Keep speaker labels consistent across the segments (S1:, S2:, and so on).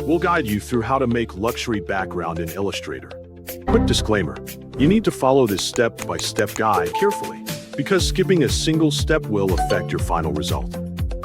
S1: we'll guide you through how to make luxury background in Illustrator. Quick disclaimer, you need to follow this step-by-step guide carefully, because skipping a single step will affect your final result.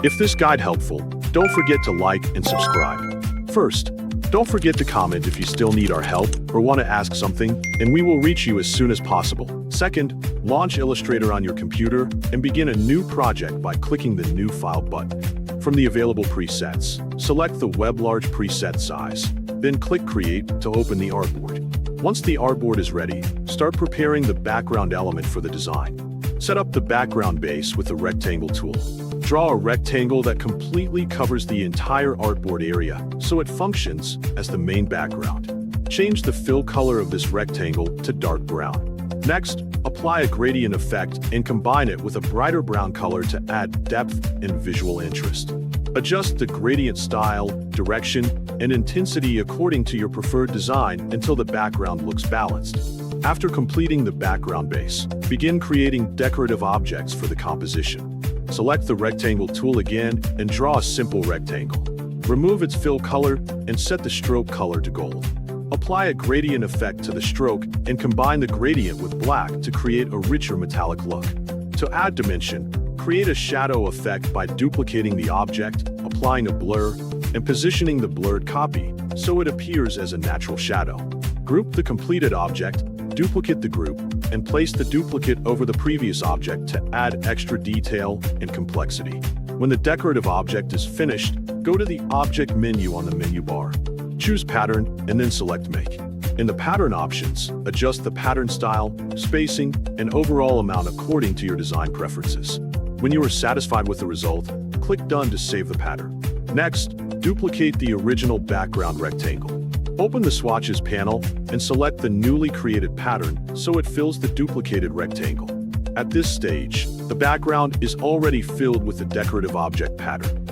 S1: If this guide helpful, don't forget to like and subscribe. First, don't forget to comment if you still need our help or want to ask something, and we will reach you as soon as possible. Second, launch Illustrator on your computer and begin a new project by clicking the New File button. From the available presets, select the Web Large preset size, then click Create to open the artboard. Once the artboard is ready, start preparing the background element for the design. Set up the background base with the rectangle tool. Draw a rectangle that completely covers the entire artboard area, so it functions as the main background. Change the fill color of this rectangle to dark brown. Next, apply a gradient effect and combine it with a brighter brown color to add depth and visual interest. Adjust the gradient style, direction, and intensity according to your preferred design until the background looks balanced. After completing the background base, begin creating decorative objects for the composition. Select the rectangle tool again and draw a simple rectangle. Remove its fill color and set the stroke color to gold. Apply a gradient effect to the stroke and combine the gradient with black to create a richer metallic look. To add dimension, create a shadow effect by duplicating the object, applying a blur, and positioning the blurred copy so it appears as a natural shadow. Group the completed object, duplicate the group, and place the duplicate over the previous object to add extra detail and complexity. When the decorative object is finished, go to the Object menu on the menu bar. Choose Pattern and then select Make. In the Pattern options, adjust the pattern style, spacing, and overall amount according to your design preferences. When you are satisfied with the result, click Done to save the pattern. Next, duplicate the original background rectangle. Open the Swatches panel and select the newly created pattern so it fills the duplicated rectangle. At this stage, the background is already filled with the decorative object pattern.